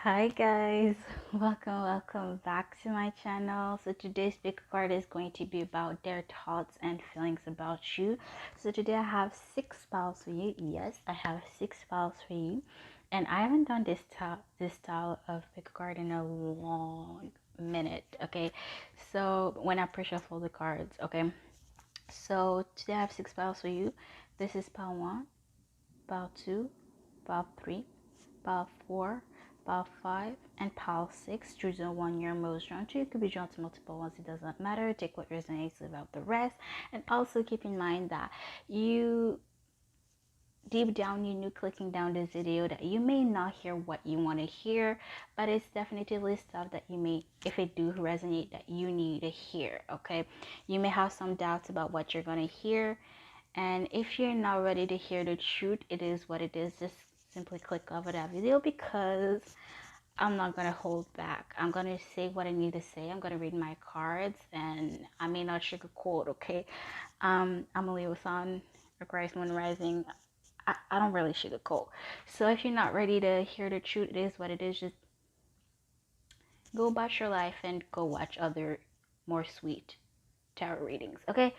Hi guys, welcome back to my channel. So today's pick card is going to be about their thoughts and feelings about you. So today I have 6 piles for you. Yes, I have 6 piles for you, and I haven't done this style of pick card in a long minute. Okay, so when I pre-shuffle the cards, okay. So today I have 6 piles for you. This is pile 1, pile 2, pile 3, pile 4, pile 5, and pile 6. Choose the one you're most drawn to. It could be drawn to multiple ones, it doesn't matter. Take what resonates, leave out the rest. And also keep in mind that you deep down you knew clicking down this video that you may not hear what you want to hear, but it's definitely stuff that you may, if it do resonate, that you need to hear. Okay, you may have some doubts about what you're going to hear, and if you're not ready to hear the truth, it is what it is. Just simply click over that video, because I'm not gonna hold back. I'm gonna say what I need to say. I'm gonna read my cards, and I may not sugarcoat. Okay, Amelia was on Christ Moon Rising. I don't really sugarcoat. So if you're not ready to hear the truth, it is what it is. Just go about your life and go watch other more sweet tarot readings. Okay,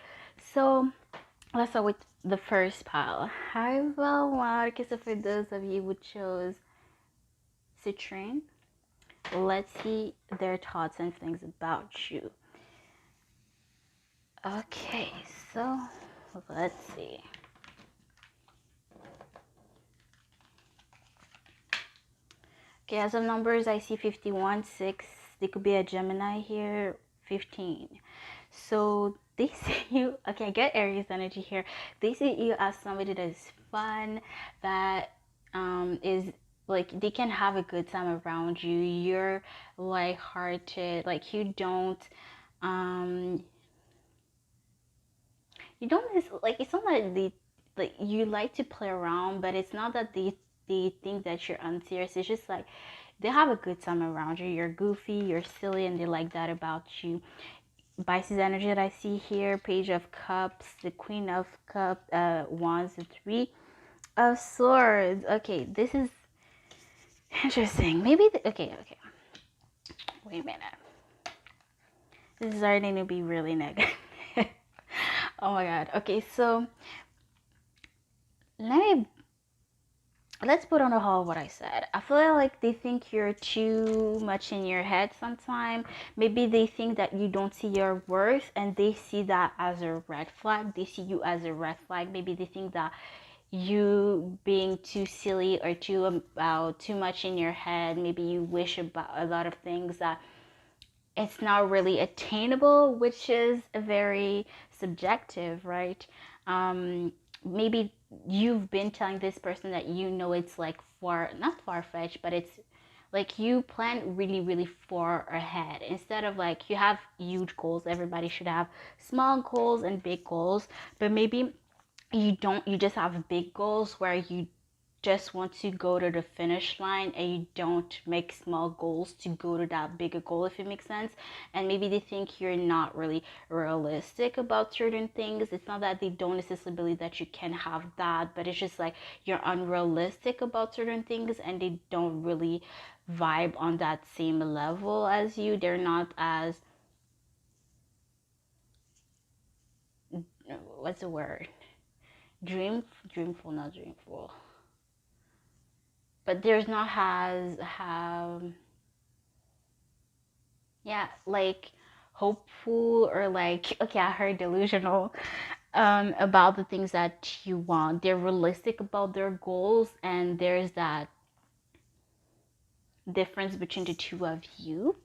so let's start with the first pile. Hi, well, okay, so for those of you who chose Citrine, let's see their thoughts and feelings about you. Okay, so let's see. Okay, as of numbers, I see 51, 6. They could be a Gemini here, 15. So they see you, okay, I get Aries energy here. They see you as somebody that is fun, that is like, they can have a good time around you. You're lighthearted, like um you don't like, it's not that they, like, you like to play around, but it's not that they think that you're unserious. It's just like they have a good time around you. You're goofy, you're silly, and they like that about you. Pisces energy that I see here: Page of Cups, the Queen of Cups, Wands, the Three of Swords. Okay, this is interesting. Maybe okay, wait a minute, this is starting to be really negative. Oh my god. Okay, so let's put on the whole what I said. I feel like they think you're too much in your head sometimes. Maybe they think that you don't see your worth, and they see that as a red flag. They see you as a red flag. Maybe they think that you being too silly or too much in your head. Maybe you wish about a lot of things that it's not really attainable, which is a very subjective, right? Maybe you've been telling this person that you know it's like not far-fetched, but it's like you plan really far ahead. Instead of, like, you have huge goals. Everybody should have small goals and big goals, but maybe you don't. You just have big goals where you just want to go to the finish line, and you don't make small goals to go to that bigger goal, if it makes sense. And maybe they think you're not really realistic about certain things. It's not that they don't necessarily believe that you can have that, but it's just like you're unrealistic about certain things, and they don't really vibe on that same level as you. They're not as, what's the word, dreamful, not dreamful, but there's not has have, yeah, like hopeful, or like, okay, I heard delusional, about the things that you want. They're realistic about their goals, and there's that difference between the two of you.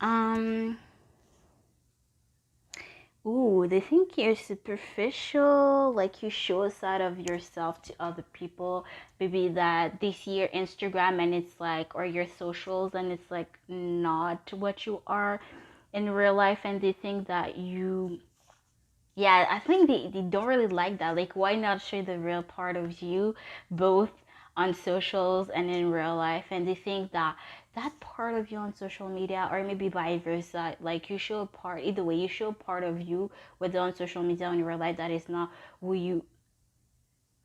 um Ooh, they think you're superficial, like you show a side of yourself to other people. Maybe that they see your Instagram and it's like, or your socials, and it's like not what you are in real life, and they think that you, yeah, I think they don't really like that. Like, why not show the real part of you, both on socials and in real life? And they think that that part of you on social media, or maybe vice versa, like you show a part, either way, you show a part of you, whether on social media or in real life, that is not who you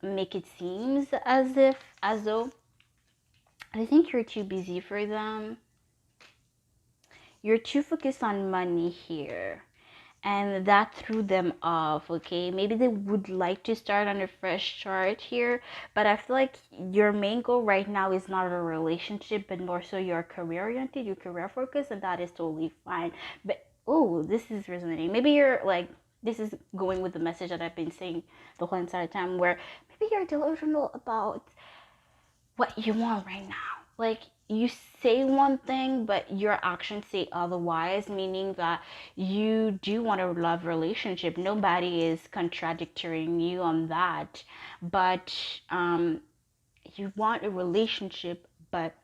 make it seems, as though. I think you're too busy for them. You're too focused on money here, and that threw them off. Okay, maybe they would like to start on a fresh start here, but I feel like your main goal right now is not a relationship, but more so your career oriented, your career focused, and that is totally fine. But oh, this is resonating. Maybe you're like, this is going with the message that I've been saying the whole entire time, where maybe you're delusional about what you want right now. Like, you say one thing, but your actions say otherwise, meaning that you do want a love relationship. Nobody is contradicting you on that. But you want a relationship, but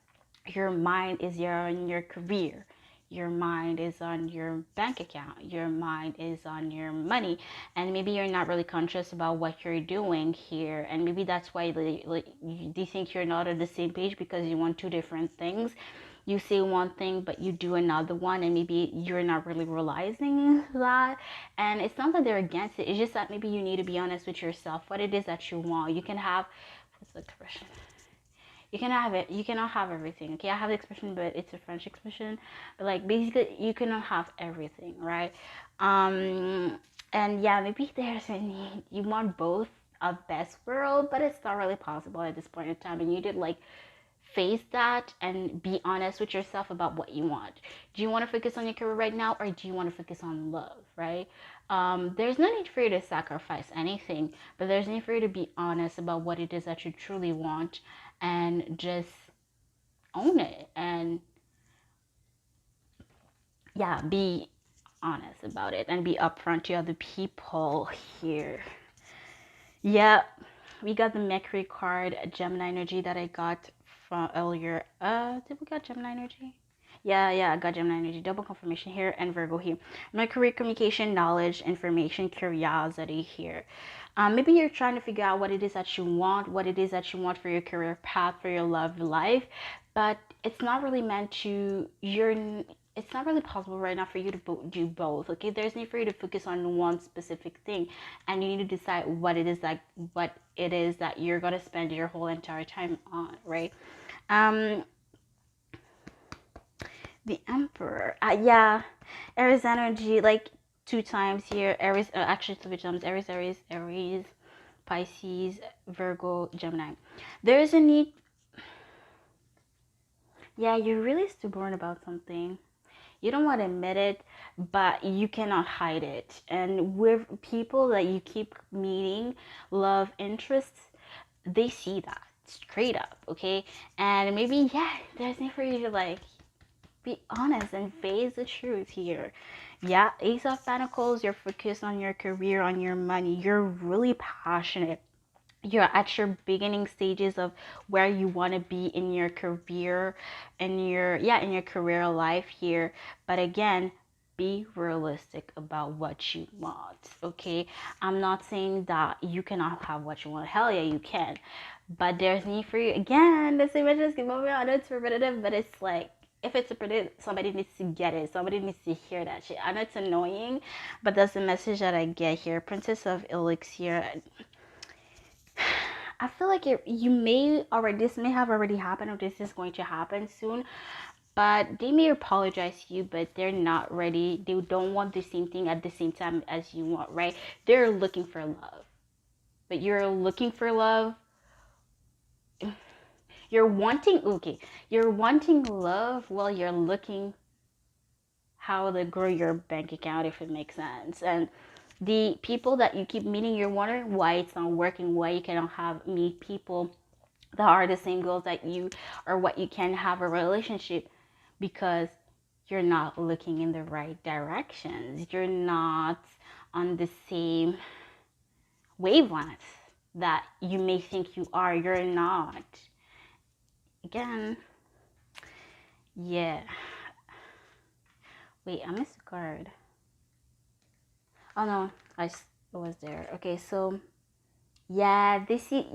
your mind is on your career. Your mind is on your bank account. Your mind is on your money. And maybe you're not really conscious about what you're doing here. And maybe that's why they think you're not on the same page, because you want two different things. You say one thing, but you do another one, and maybe you're not really realizing that. And it's not that they're against it. It's just that maybe you need to be honest with yourself, what it is that you want. You can have, what's the expression? You can have it. You cannot have everything. Okay, I have the expression, but it's a French expression. But like, basically, you cannot have everything, right? And yeah, maybe there's a need. You want both a best world, but it's not really possible at this point in time. And you did like face that and be honest with yourself about what you want. Do you want to focus on your career right now, or do you want to focus on love, right? There's no need for you to sacrifice anything, but there's need for you to be honest about what it is that you truly want, and just own it. And yeah, be honest about it and be upfront to other people here. Yeah, we got the Mercury card, Gemini energy that I got from earlier. Did we got Gemini energy? Yeah, I got Gemini energy. Double confirmation here, and Virgo here. Mercury, communication, knowledge, information, curiosity here. Maybe you're trying to figure out what it is that you want, what it is that you want for your career path, for your love life, but it's not really meant to. It's not really possible right now for you to do both. Okay, there's need for you to focus on one specific thing, and you need to decide what it is that you're gonna spend your whole entire time on, right? Um, the Emperor. Yeah, Aries energy, like two times here. Aries, actually three times. Aries, Pisces, Virgo, Gemini. There is a need. Yeah, you're really stubborn about something. You don't want to admit it, but you cannot hide it. And with people that you keep meeting, love interests, they see that straight up, okay? And maybe, yeah, there's need for you to like be honest and face the truth here. Yeah, Ace of Pentacles, you're focused on your career, on your money. You're really passionate. You're at your beginning stages of where you want to be in your career, in your career life here. But again, be realistic about what you want. Okay, I'm not saying that you cannot have what you want. Hell yeah, you can. But there's need for you, again, the same as give over. I know it's repetitive, but it's like, if it's repetitive, somebody needs to get it. Somebody needs to hear that shit. I know it's annoying, but that's the message that I get here. Princess of Elixir. I feel like you may already, this may have already happened, or this is going to happen soon, but they may apologize to you, but they're not ready. They don't want the same thing at the same time as you want, right? They're looking for love, but you're looking for love. You're wanting love while you're looking how to grow your bank account, if it makes sense. And the people that you keep meeting, you're wondering why it's not working, why you cannot meet people that are the same goals that you, or what you can have a relationship, because you're not looking in the right directions. You're not on the same wavelength that you may think you are. You're not. Again, yeah. Wait, I missed a card. Oh no, it was there. Okay, so yeah,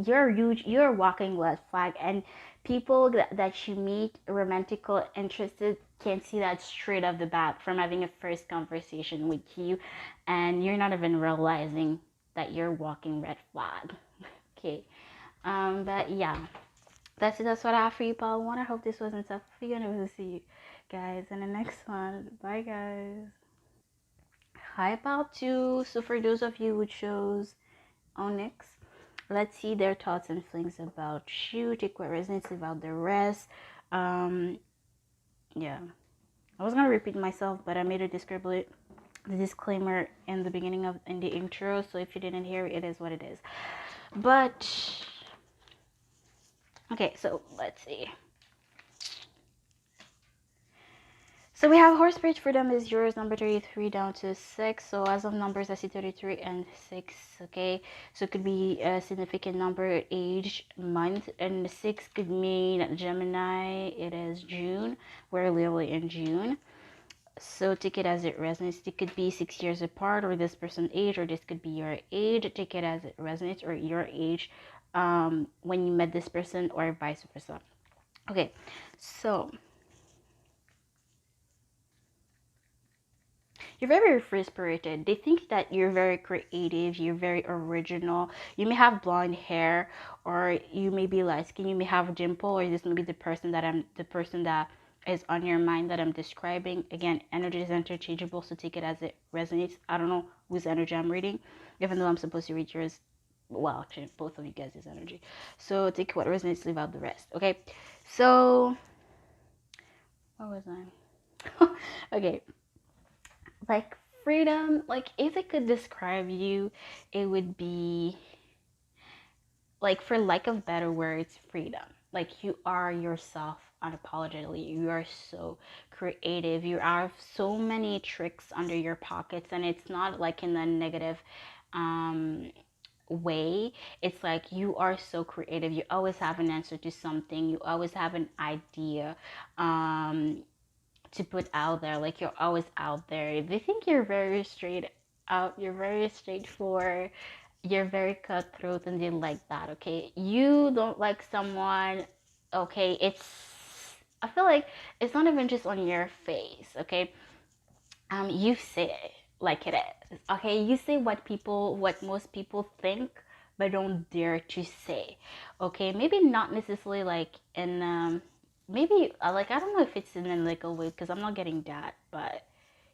you're huge. You're a walking red flag, and people that you meet romantical interested can see that straight off the bat from having a first conversation with you, and you're not even realizing that you're walking red flag. Okay, but yeah, That's what I have for you, Paul. One, I hope this wasn't tough for you, and I will see you guys in the next one. Bye, guys. Hi, Paul, too. So for those of you who chose Onyx, let's see their thoughts and feelings about you. Take what resonates about the rest. Um, yeah. I was gonna repeat myself, but I made a disclaimer in the beginning of in the intro, so if you didn't hear it, it is what it is. But okay, so let's see. So we have horse page freedom is yours, number 33 down to 6. So as of numbers, I see 33 and 6. Okay, so it could be a significant number, age, month, and 6 could mean Gemini. It is June. We're literally in June. So take it as it resonates. It could be 6 years apart, or this person's age, or this could be your age. Take it as it resonates, or your age when you met this person, or vice versa. Okay, so you're very free spirited. They think that you're very creative, you're very original. You may have blonde hair, or you may be light skin, you may have a dimple, or this may be the person that is on your mind that I'm describing. Again, energy is interchangeable, so take it as it resonates. I don't know whose energy I'm reading, even though I'm supposed to read yours. Well, actually, both of you guys' energy. So take what resonates, leave out the rest. Okay. So what was I? Okay, like freedom, like if it could describe you, it would be like, for lack of better words, freedom. Like you are yourself unapologetically. You are so creative. You have so many tricks under your pockets, and it's not like in a negative way. It's like you are so creative. You always have an answer to something. You always have an idea. To put out there. Like you're always out there. They think you're very straight out. You're very straightforward. You're very cutthroat, and they like that. Okay, you don't like someone. Okay, I feel like it's not even just on your face. Okay, you say it like it is. Okay, you say what most people think, but don't dare to say. Okay, maybe not necessarily like in maybe like, I don't know if it's in a legal way, because I'm not getting that, but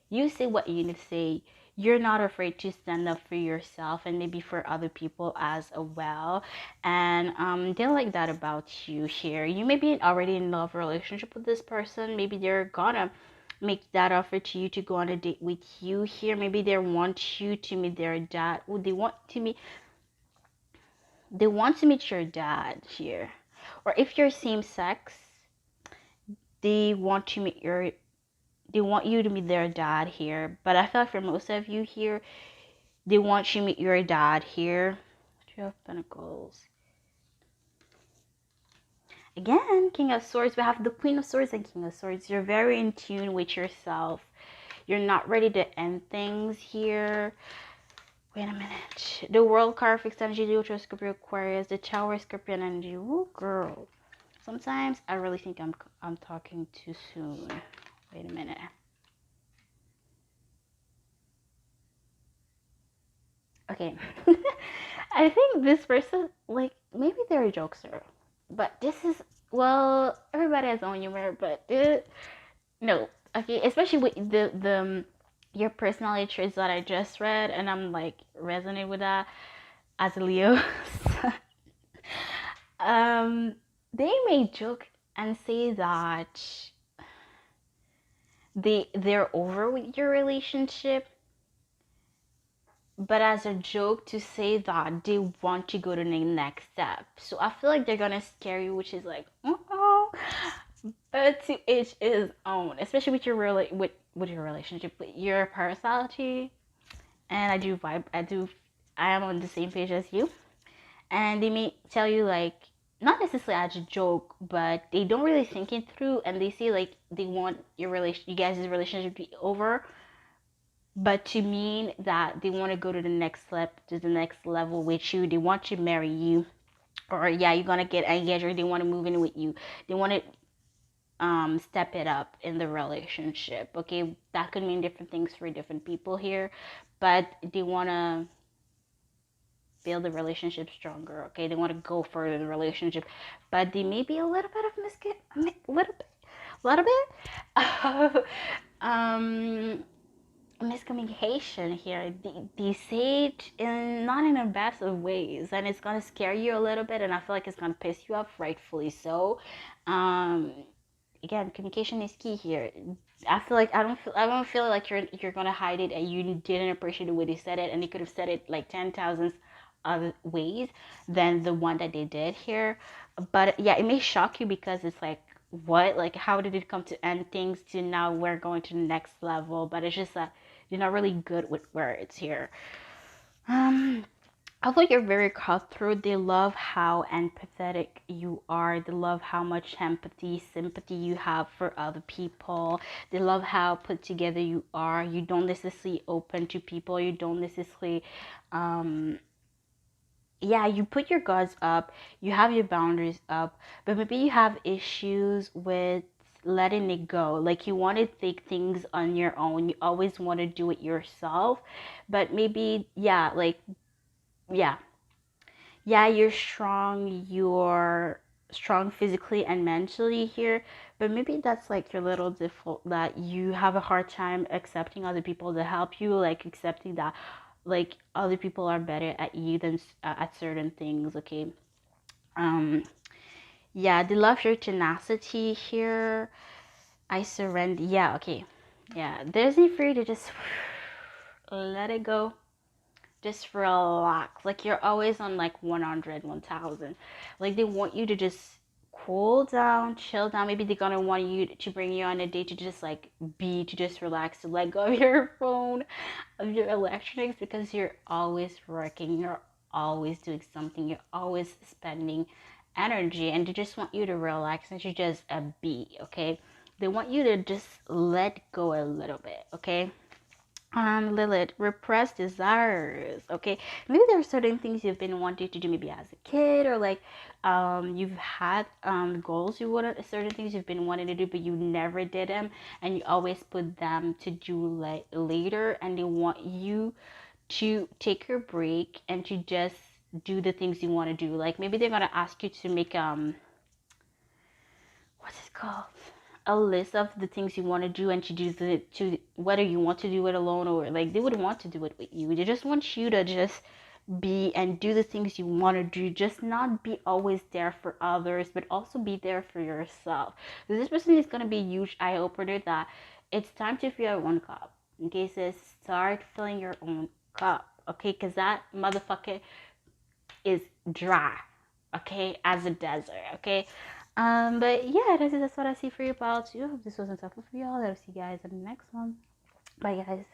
you say what you need to say. You're not afraid to stand up for yourself, and maybe for other people as well. And they like that about you here. You may be already in love relationship with this person. Maybe they're gonna make that offer to you to go on a date with you here. Maybe they want you to meet their dad. Oh, they want to meet your dad here. Or if you're same sex, they want to meet your they want you to meet their dad here. But I feel like for most of you here, they want you to meet your dad here. Two of Pentacles. Again, King of Swords. We have the Queen of Swords and King of Swords. You're very in tune with yourself. You're not ready to end things here. Wait a minute. The World card, fixed energy, Leo, Scorpio, Aquarius. The Tower, Scorpion energy. Oh, girl. Sometimes I really think I'm talking too soon. Wait a minute. Okay. I think this person, like, maybe they're a jokester. But this is, well, everybody has their own humor, but no. Okay, especially with the your personality traits that I just read, and I'm like resonate with that as a Leo. um, they may joke and say that they're over with your relationship, but as a joke to say that they want to go to the next step. So I feel like they're gonna scare you, which is like, oh, but to each his own, especially with your with your relationship, with your personality. And I do vibe. I am on the same page as you. And they may tell you like, not necessarily as a joke, but they don't really think it through, and they say like they want you guys' relationship to be over, but to mean that they want to go to the next step, to the next level with you. They want to marry you, or yeah, you're gonna get engaged, or they want to move in with you. They want to step it up in the relationship. Okay, that could mean different things for different people here, but they want to build the relationship stronger. Okay, they want to go further in the relationship, but they may be a little bit of little bit of miscommunication here. They say it in not in a bad of ways, and it's gonna scare you a little bit, and I feel like it's gonna piss you off, rightfully so. um Again, communication is key here. I feel like I don't feel like you're gonna hide it and you didn't appreciate the way they said it, and they could have said it like 10,000 other ways than the one that they did here. But yeah, it may shock you because it's like, what, like, how did it come to end things to now we're going to the next level? But it's just that you're not really good with words here. um Although you're very cutthroat, they love how empathetic you are. They love how much empathy, sympathy you have for other people. They love how put together you are. You don't necessarily open to people. You don't necessarily, yeah, you put your guards up. You have your boundaries up. But maybe you have issues with letting it go. Like you want to take things on your own. You always want to do it yourself. But maybe, yeah, like, yeah, yeah, you're strong physically and mentally here, but maybe that's like your little default, that you have a hard time accepting other people to help you, like accepting that like other people are better at you than at certain things. Okay. um yeah, they love your tenacity here. I surrender. Yeah, okay. Yeah, there's need for you to just let it go. Just relax. Like you're always on like 100, 1000. Like they want you to just cool down, chill down. Maybe they're gonna want you to bring you on a date to just like to just relax, to let go of your phone, of your electronics, because you're always working, you're always doing something, you're always spending energy, and they just want you to relax and to just be, okay? They want you to just let go a little bit, okay? Lilith, repressed desires. Okay, maybe there are certain things you've been wanting to do, maybe as a kid, or like, you've had goals you wanted, certain things you've been wanting to do, but you never did them, and you always put them to do like later, and they want you to take your break and to just do the things you want to do. Like maybe they're gonna ask you to make what's it called, a list of the things you want to do, and to do the to whether you want to do it alone, or like they would want to do it with you. They just want you to just be and do the things you want to do, just not be always there for others, but also be there for yourself. So this person is going to be a huge eye opener that it's time to fill your own cup. Okay, so start filling your own cup, okay, because that motherfucker is dry, okay, as a desert, okay. But yeah, that's what I see for you, pals. You hope this wasn't tough for y'all. I'll see you guys in the next one. Bye, guys.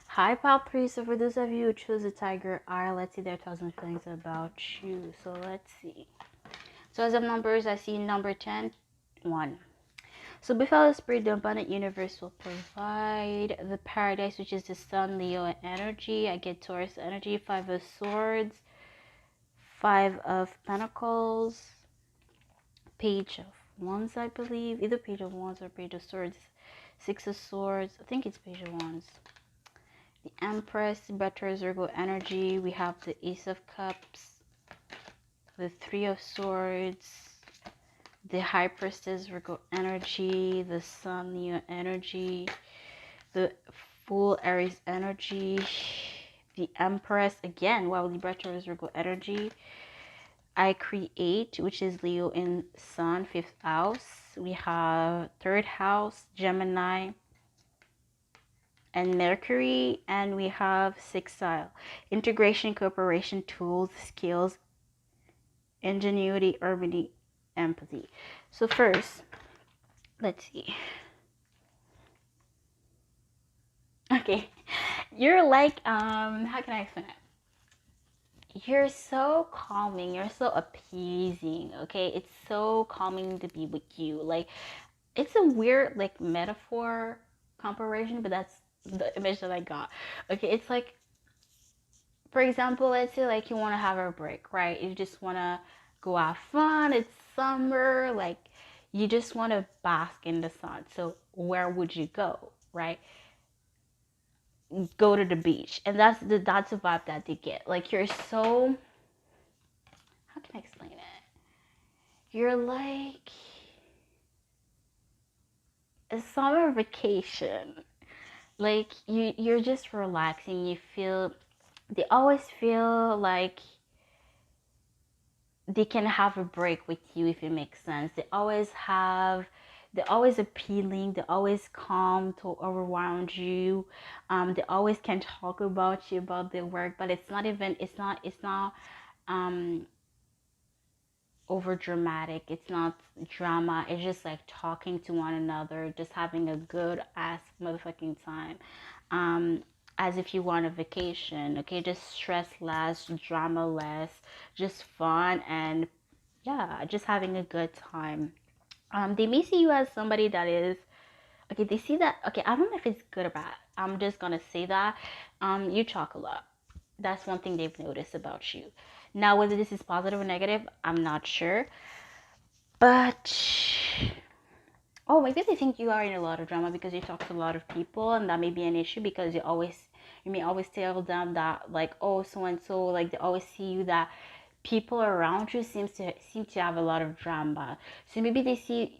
Hi, pal 3. So for those of you who choose the tiger eye, let's see their thoughts and feelings about you. So let's see. So as of numbers, I see number 10, 1. So before the spirit, the abundant universe will provide the paradise, which is the sun, Leo energy. I get Taurus energy, 5 of swords, 5 of pentacles, Page of Wands, I believe. Either Page of Wands or Page of Swords. 6 of Swords. I think it's Page of Wands. The Empress, Better Virgo energy. We have the Ace of Cups. The 3 of Swords. The High Priestess, Virgo energy. The Sun, Leo energy. The Fool, Aries energy. The Empress, again, wow, Libra, Taurus, Virgo energy. I create, which is Leo in Sun, 5th house. We have 3rd house, Gemini, and Mercury, and we have sextile. Integration, cooperation, tools, skills, ingenuity, urbanity, empathy. So first, let's see. Okay, you're like, how can I explain it? You're so calming, you're so appeasing, okay? It's so calming to be with you. Like, it's a weird like metaphor comparison, but that's the image that I got. Okay, it's like, for example, let's say like you want to have a break, right? You just want to go have fun, it's summer, like you just want to bask in the sun. So where would you go, right? go to the beach, and that's the vibe that they get. Like, you're so, how can I explain it? You're like a summer vacation. Like, you're just relaxing. You feel, they always feel like they can have a break with you, if it makes sense. They're always appealing, they're always calm to around you. They always can talk about you, about their work, but it's not um over dramatic. It's not drama. It's just like talking to one another, just having a good ass motherfucking time. Um, as if you want a vacation, okay? Just stress less, drama less, just fun, and yeah, just having a good time. They may see you as somebody that is, okay, they see that, okay, I don't know if it's good or bad. I'm just gonna say that you talk a lot. That's one thing they've noticed about you. Now, whether this is positive or negative, I'm not sure. But oh, maybe they think you are in a lot of drama because you talk to a lot of people, and that may be an issue because you may always tell them that, like, oh, so and so, like, they always see you that people around you seem to have a lot of drama. So maybe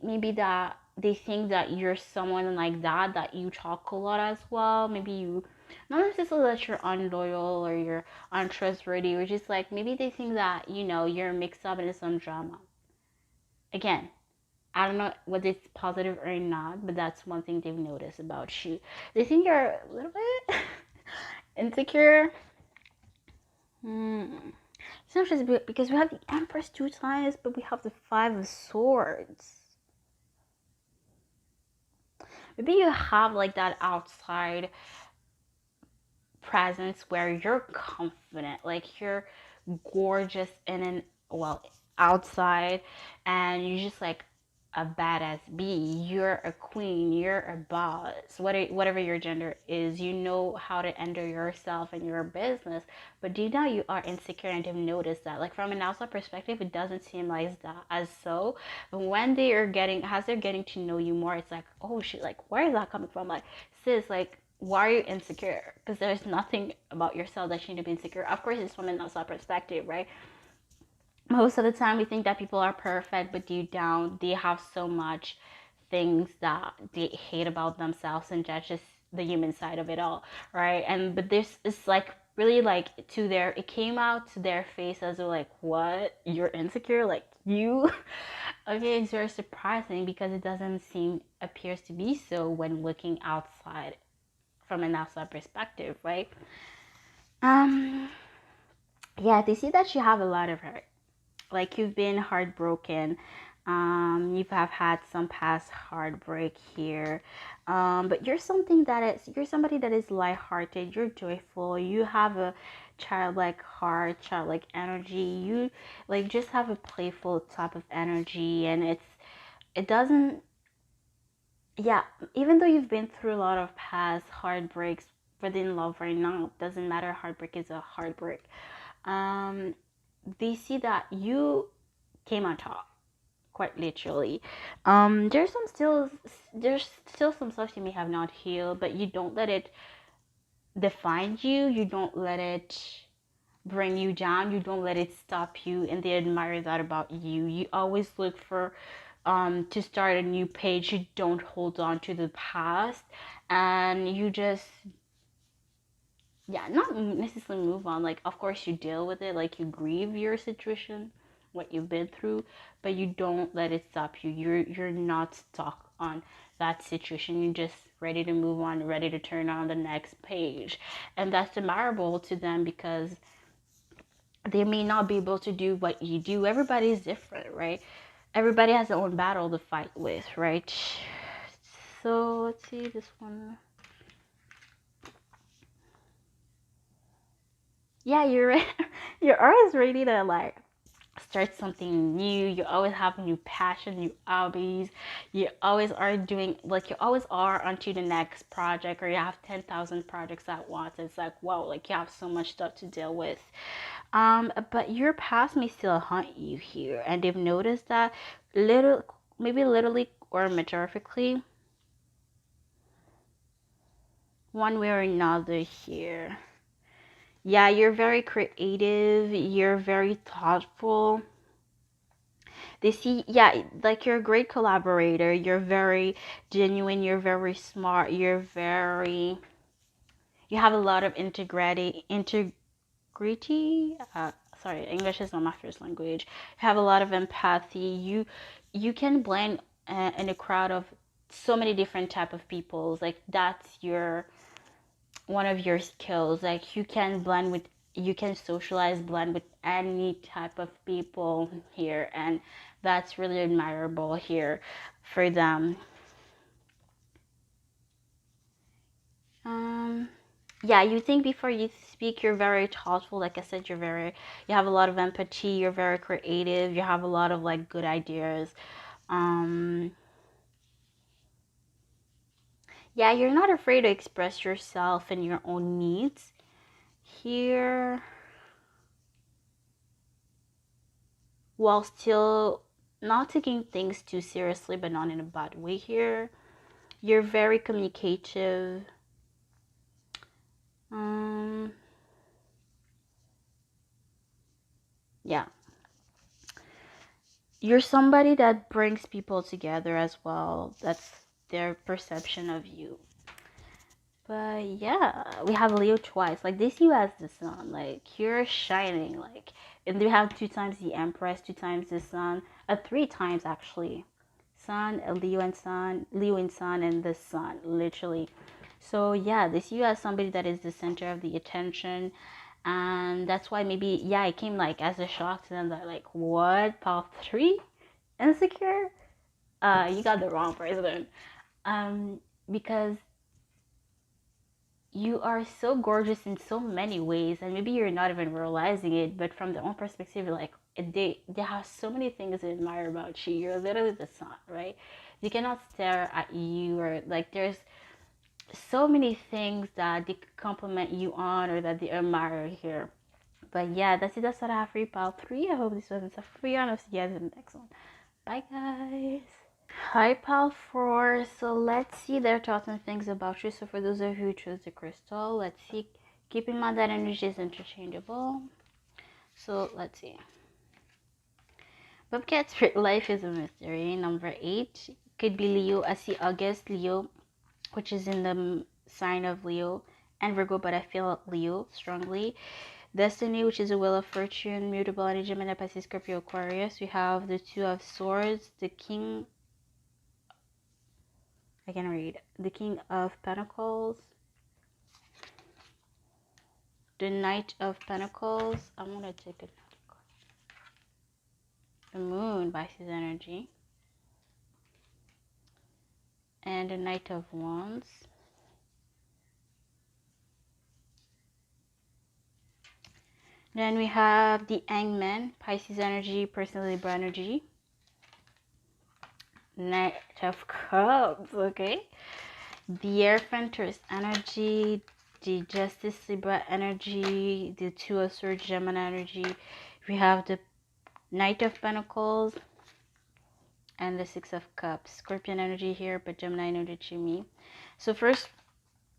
maybe that they think that you're someone like that you talk a lot as well. Maybe you, not necessarily that you're unloyal or you're untrustworthy, or just like maybe they think that, you're mixed up in some drama. Again, I don't know whether it's positive or not, but that's one thing they've noticed about you. They think you're a little bit insecure. It's not just because we have the Empress 2 times, but we have the 5 of Swords. Maybe you have like that outside presence where you're confident, like you're gorgeous in and, well, outside, and you're just like a badass bee. You're a queen, you're a boss, whatever your gender is. You know how to enter yourself and your business, but deep down you are insecure, and I've noticed that. Like, from an outside perspective, it doesn't seem like that as so, but when they're getting to know you more, it's like, oh shit, like, where is that coming from? Like, sis, like, why are you insecure? Because there's nothing about yourself that you need to be insecure. Of course, it's from an outside perspective, right? Most of the time, we think that people are perfect, but deep down, they have so much things that they hate about themselves, and that's just the human side of it all, right? And but this is like really like to their, it came out to their face as they're like, what? You're insecure? Like, you? Okay, it's very surprising because it doesn't seem, appears to be so when looking outside, from an outside perspective, right? Um, yeah, they see that you have a lot of hurt. Like, you've been heartbroken. You have had some past heartbreak here. But you're somebody that is lighthearted. You're joyful. You have a childlike heart, childlike energy. You like just have a playful type of energy, and it doesn't, yeah, even though you've been through a lot of past heartbreaks, within love right now, doesn't matter, heartbreak is a heartbreak. um they see that you came on top, quite literally. There's still some stuff you may have not healed, but you don't let it define you. You don't let it bring you down. You don't let it stop you, and they admire that about you. You always look for to start a new page. You don't hold on to the past, and you just, yeah, not necessarily move on. Like, of course you deal with it, like you grieve your situation, what you've been through, but you don't let it stop you. You're not stuck on that situation. You're just ready to move on, ready to turn on the next page. And that's admirable to them because they may not be able to do what you do. Everybody's different, right? Everybody has their own battle to fight with, right? So let's see this one. Yeah, you're always ready to like start something new. You always have new passion, new hobbies. You always are doing, like, you always are onto the next project, or you have 10,000 projects at once. It's like, whoa, like, you have so much stuff to deal with. But your past may still haunt you here, and they've noticed that, little, maybe literally or metaphorically. one way or another here. Yeah, you're very creative, you're very thoughtful. They see, yeah, like you're a great collaborator, you're very genuine, you're very smart, you have a lot of integrity. Sorry, English is not my first language. You have a lot of empathy. You can blend in a crowd of so many different type of peoples. Like that's your one of your skills. Like you can socialize, blend with any type of people here, and that's really admirable here for them. Um, yeah, you think before you speak, you're very thoughtful. Like I said, you have a lot of empathy, you're very creative, you have a lot of like good ideas. Um, yeah, you're not afraid to express yourself and your own needs here while still not taking things too seriously, but not in a bad way here. You're very communicative. Um, yeah. You're somebody that brings people together as well. That's their perception of you. But yeah, we have Leo twice. Like they see you as the sun. Like you're shining. Like and they have two times the Empress, two times the sun, three times actually. Sun, Leo and sun, and the sun, literally. So yeah, they see you as somebody that is the center of the attention, and that's why maybe yeah, it came like as a shock to them that like what path three insecure. You got the wrong person. Um, because you are so gorgeous in so many ways, and maybe you're not even realizing it, but from their own perspective, like they have so many things to admire about you. You're literally the sun, right? They cannot stare at you, or like there's so many things that they compliment you on or that they admire here. But yeah, that's it. That's what I have for you, pal. 3. I hope this wasn't tough for you, and I'll see you guys in the next one. Bye, guys. Hi, pal 4. So let's see their thoughts and things about you. So for those of you who chose the crystal, let's see. Keep in mind that energy is interchangeable. So let's see. Bobcat's life is a mystery. Number 8 could be Leo. I see August, Leo, which is in the sign of Leo, and Virgo, but I feel Leo strongly. Destiny, which is a wheel of fortune, mutable energy, Gemini, Pisces, Scorpio, Aquarius. We have the Two of Swords, the King. I can read the King of Pentacles, the Knight of Pentacles. I'm gonna take another card. The Moon, Pisces energy, and the Knight of Wands. Then we have the Hangman, Pisces energy, personal Libra energy. Knight of Cups, okay. The Hierophant, energy, the Justice, Libra energy, the Two of Swords, Gemini energy. We have the Knight of Pentacles and the Six of Cups. Scorpion energy here, but Gemini energy to me. So first,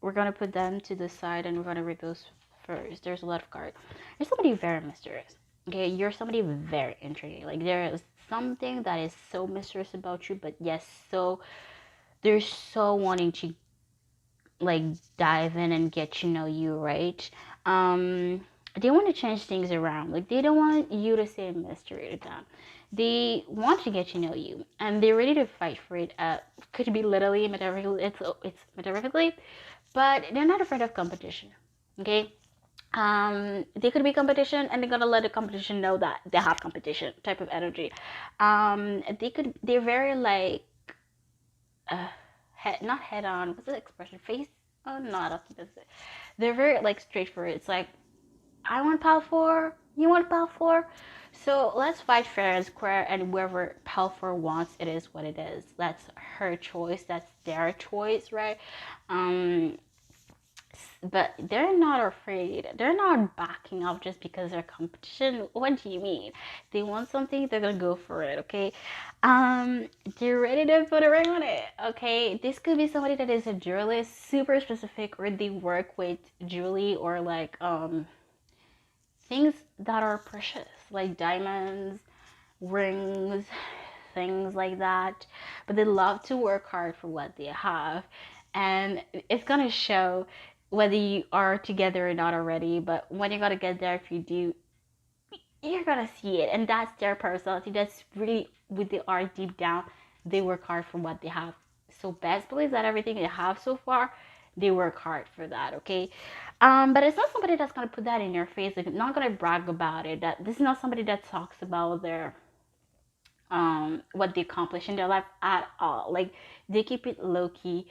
we're going to put them to the side and we're going to read those first. There's a lot of cards. You're somebody very mysterious. Okay, you're somebody very intriguing. Like there is something that is so mysterious about you, but yes, so they're so wanting to like dive in and get to know you, right? They want to change things around. Like they don't want you to stay a mystery to them. They want to get to know you, and they're ready to fight for it. Could be literally metaphorically. It's metaphorically, but they're not afraid of competition. Okay. They could be competition, and they're gonna let the competition know that they have competition type of energy. They're very like not head on. What's the expression? Face. Oh no, I don't think that's it. They're very like straightforward. It's like I want PAL 4. You want PAL 4. So let's fight fair and square. And whoever PAL 4 wants, it is what it is. That's her choice. That's their choice, right? but they're not afraid. They're not backing up just because they're competition. What do you mean? They want something, they're gonna go for it. Okay, they're ready to put a ring on it. Okay, this could be somebody that is a jewelist, super specific, or they work with jewelry or like things that are precious, like diamonds, rings, things like that. But they love to work hard for what they have. And it's gonna show whether you are together or not already. But when you're gonna get there, if you do, you're gonna see it. And that's their personality. That's really with the art deep down. They work hard for what they have. So best believe that everything they have so far, they work hard for that, okay? But it's not somebody that's gonna put that in your face, like not gonna brag about it. That this is not somebody that talks about their what they accomplish in their life at all. Like they keep it low key.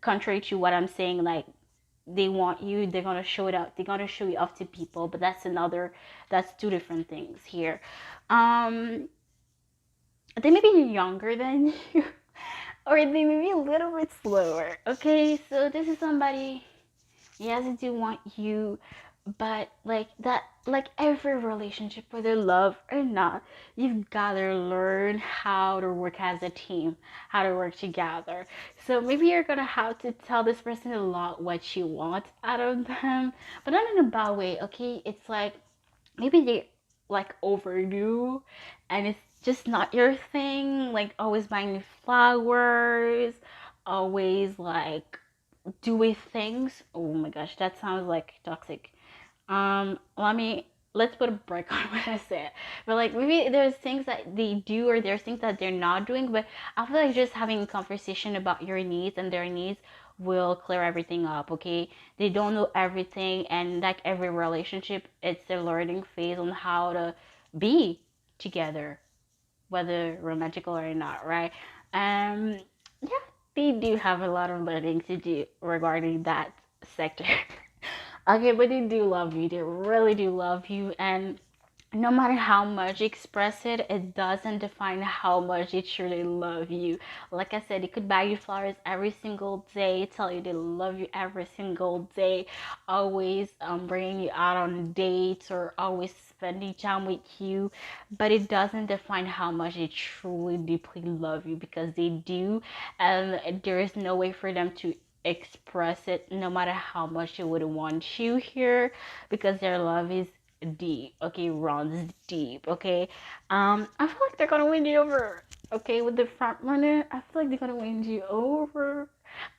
Contrary to what I'm saying, like they want you, they're gonna show it up, they're gonna show you off to people, but that's two different things here. Um, they may be younger than you, or they may be a little bit slower. Okay, so this is somebody, yes, I do want you, but like that, like every relationship, whether love or not, you've gotta learn how to work as a team, how to work together. So maybe you're gonna have to tell this person a lot what you want out of them, but not in a bad way, okay? It's like maybe they like overdo and it's just not your thing, like always buying flowers, always like doing things. Oh my gosh, that sounds like toxic. Let's put a break on what I said. But like maybe there's things that they do or there's things that they're not doing, but I feel like just having a conversation about your needs and their needs will clear everything up, okay? They don't know everything, and like every relationship, it's their learning phase on how to be together, whether romantical or not, right? Yeah, they do have a lot of learning to do regarding that sector. Okay, but they do love you. They really do love you, and no matter how much you express it, it doesn't define how much they truly love you. Like I said, they could buy you flowers every single day, tell you they love you every single day, always bringing you out on dates or always spending time with you, but it doesn't define how much they truly deeply love you, because they do, and there is no way for them to express it no matter how much they would want you here, because their love is deep, okay, runs deep, okay. I feel like they're gonna win you over, okay, with the front runner. I feel like they're gonna win you over.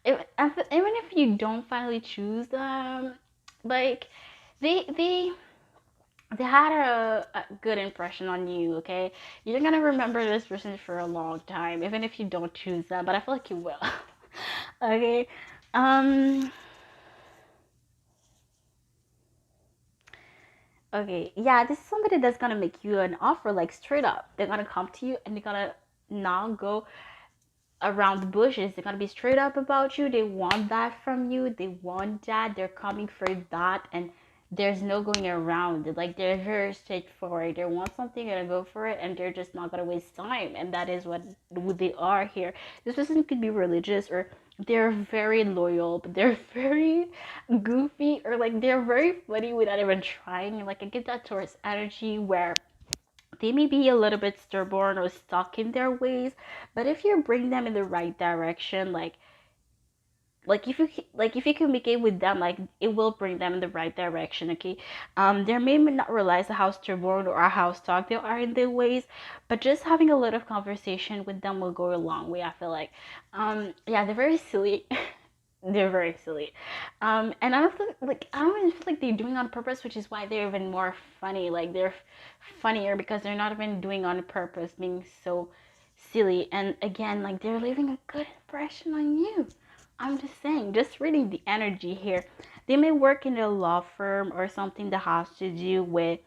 Even if you don't finally choose them, like they they had a good impression on you, okay. You're gonna remember this person for a long time, even if you don't choose them, but I feel like you will. Okay. um Okay, yeah, this is somebody that's gonna make you an offer, like straight up. They're gonna come to you and they're gonna not go around the bushes. They're gonna be straight up about you. They want that from you. They want that. They're coming for that, and there's no going around it. Like they're very straightforward. They want something, they're gonna go for it, and they're just not gonna waste time. And that is what who they are here. This person could be religious, or they're very loyal, but they're very goofy, or like they're very funny without even trying. Like I get that Taurus energy where they may be a little bit stubborn or stuck in their ways, but if you bring them in the right direction, like if you communicate with them, like it will bring them in the right direction, okay. They may not realize how stubborn or how stuck they are in their ways, but just having a lot of conversation with them will go a long way, I feel like. Yeah, they're very silly. They're very silly. And I don't feel like I don't even feel like they're doing on purpose, which is why they're even more funny. Like they're funnier because they're not even doing on purpose, being so silly. And again, like they're leaving a good impression on you. I'm just saying, just reading the energy here. They may work in a law firm or something that has to do with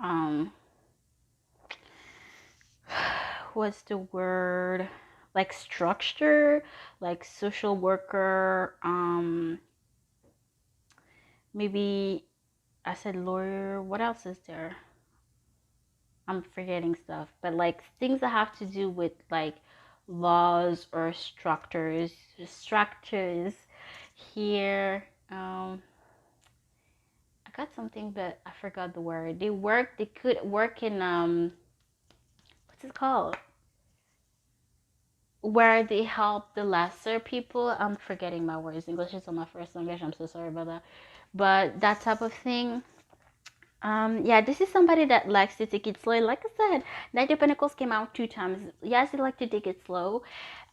um what's the word? Like structure, like social worker, maybe I said lawyer. What else is there? I'm forgetting stuff, but like things that have to do with like laws or structures here. I got something, but I forgot the word. They could work in what's it called, where they help the lesser people. I'm forgetting my words. English is not my first language. I'm so sorry about that. But that type of thing. Yeah, this is somebody that likes to take it slow. Like I said, Knight of Pentacles came out 2 times. Yes, they like to take it slow,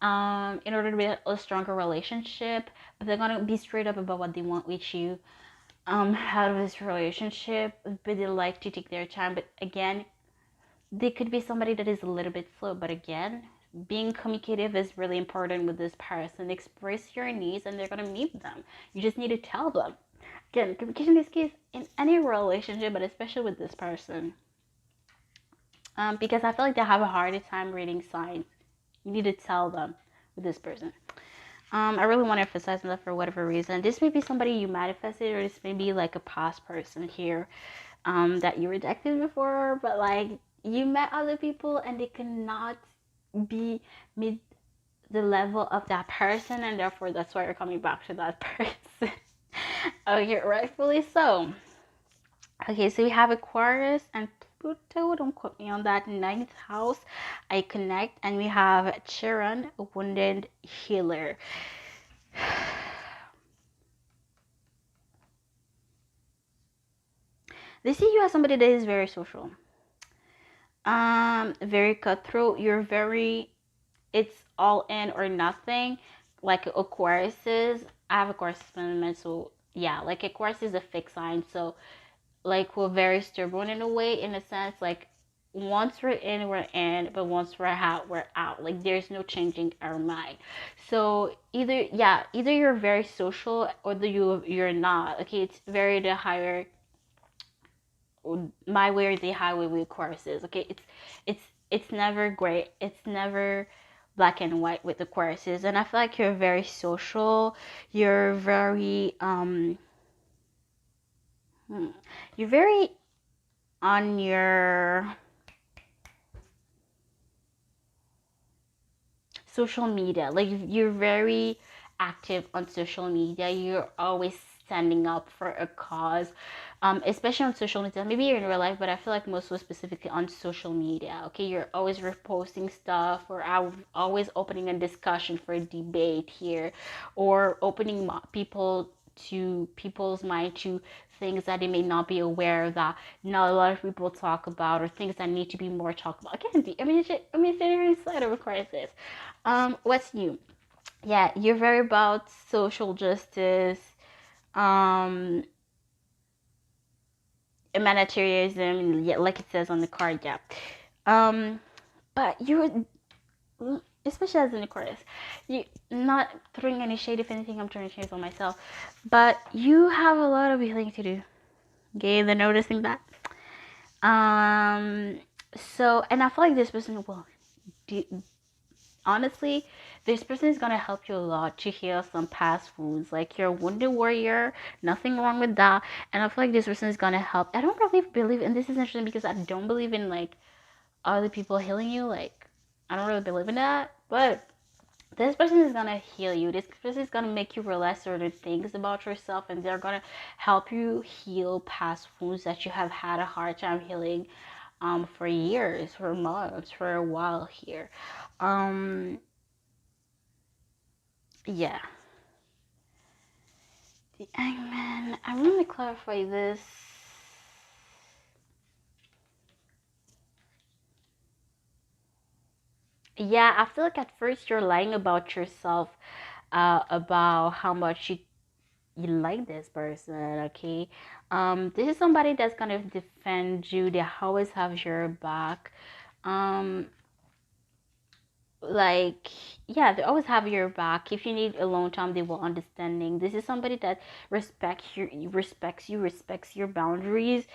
in order to build a stronger relationship. But they're gonna be straight up about what they want with you, out of this relationship. But they like to take their time. But again, they could be somebody that is a little bit slow. But again, being communicative is really important with this person. Express your needs, and they're gonna meet them. You just need to tell them. Again, communication is key in any relationship, but especially with this person. Because I feel like they have a harder time reading signs. You need to tell them with this person. I really want to emphasize on that for whatever reason. This may be somebody you manifested, or this may be like a past person here, that you rejected before, but like you met other people and they cannot be meet the level of that person, and therefore that's why you're coming back to that person. Okay, rightfully so. Okay, so we have Aquarius and Pluto. Don't quote me on that. Ninth house, I connect, and we have Chiron, a wounded healer. They see you as somebody that is very social, very cutthroat. You're very, it's all in or nothing. Like Aquarius is. I have Aquarius ascendant, so yeah, like Aquarius is a fixed sign, so like we're very stubborn in a way, in a sense, like once we're in, but once we're out. Like there's no changing our mind. So either you're very social, or you're not. Okay, it's very the higher, my way or the highway with courses. Okay, it's never gray. It's never black and white with the courses. And I feel like you're very social. You're very you're very on your social media. Like you're very active on social media. You're always standing up for a cause, especially on social media. Maybe you're in real life, but I feel like most specifically on social media. Okay, you're always reposting stuff, or always opening a discussion for a debate here, or opening people to people's mind to things that they may not be aware of, that not a lot of people talk about, or things that need to be more talked about. Again, the side of a crisis. What's new? Yeah, you're very about social justice, um, humanitarianism, yeah, like it says on the card, yeah. Um, but you're, especially as an Aquarius, you, not throwing any shade. If anything, I'm throwing shade on myself, but you have a lot of healing to do. Okay, they're noticing that. So, and I feel like this person will do, honestly, this person is gonna help you a lot to heal some past wounds. Like you're a wounded warrior, nothing wrong with that. And I feel like this person is gonna help. I don't really believe, and this is interesting because I don't believe in like other people healing you. Like I don't really believe in that. But this person is gonna heal you. This person is gonna make you realize certain things about yourself, and they're gonna help you heal past wounds that you have had a hard time healing, for years, for months, for a while here. Um, yeah. The Eggman. I want to clarify this. Yeah, I feel like at first you're lying about yourself, about how much you like this person. Okay, this is somebody that's gonna defend you. They always have your back. Um, like yeah, they always have your back. If you need alone time, they will understanding. This is somebody that respects you, respects your boundaries.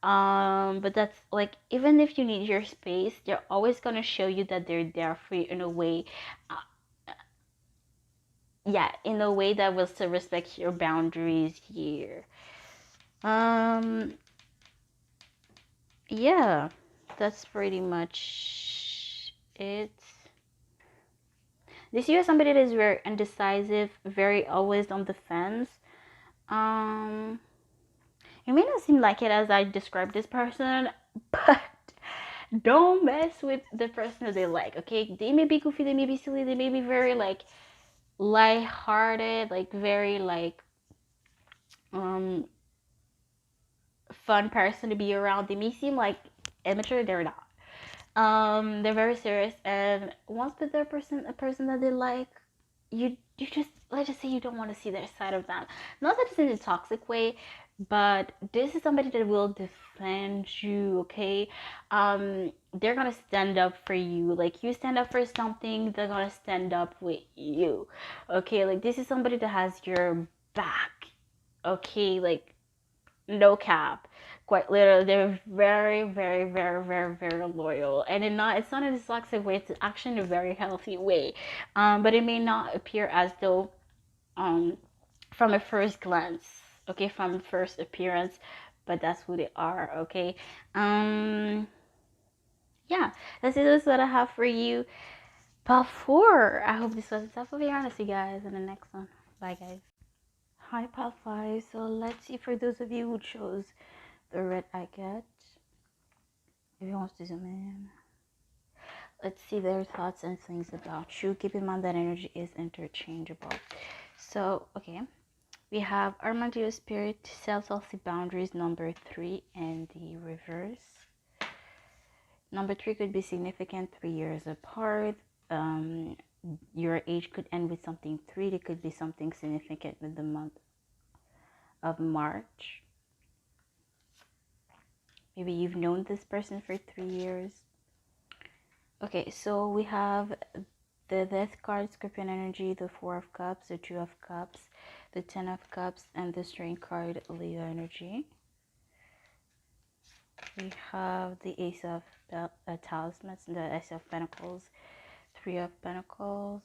But that's like, even if you need your space, they're always gonna show you that they're there for you in a way, uh, yeah, in a way that will still respect your boundaries here. um yeah, that's pretty much it. This you are somebody that is very indecisive, very always on the fence. It may not seem like it as I describe this person, but don't mess with the person that they like, okay? They may be goofy, they may be silly, they may be very like light-hearted, like very like fun person to be around. They may seem like immature, they're not. They're very serious, and once with their person, a person that they like, you just, let's just say you don't want to see their side of them. Not that it's in a toxic way, but this is somebody that will defend you, okay? They're gonna stand up for you. Like you stand up for something, they're gonna stand up with you, okay? Like this is somebody that has your back, okay? Like no cap, quite literally. They're very, very, very, very, very loyal, and it's not in a toxic way, it's actually in a very healthy way. But it may not appear as though from a first glance, okay, from first appearance, but that's who they are, okay. Yeah, this is what I have for you. Part 4. I hope this was helpful. I'll see you guys in the next one. Bye guys. Hi part 5. So let's see, for those of you who chose the red agate, if you want to zoom in, let's see their thoughts and things about you. Keep in mind that energy is interchangeable. So okay, we have Armadillo Spirit, self-healthy boundaries, number 3, and the reverse. Number 3 could be significant, 3 years apart. Your age could end with something 3. It could be something significant with the month of March. Maybe you've known this person for 3 years. Okay, so we have the Death card, Scorpion energy, the 4 of Cups, the 2 of Cups, the 10 of Cups, and the Strength card, Leo energy. We have the Ace of Talismans, the Ace of Pentacles, 3 of Pentacles.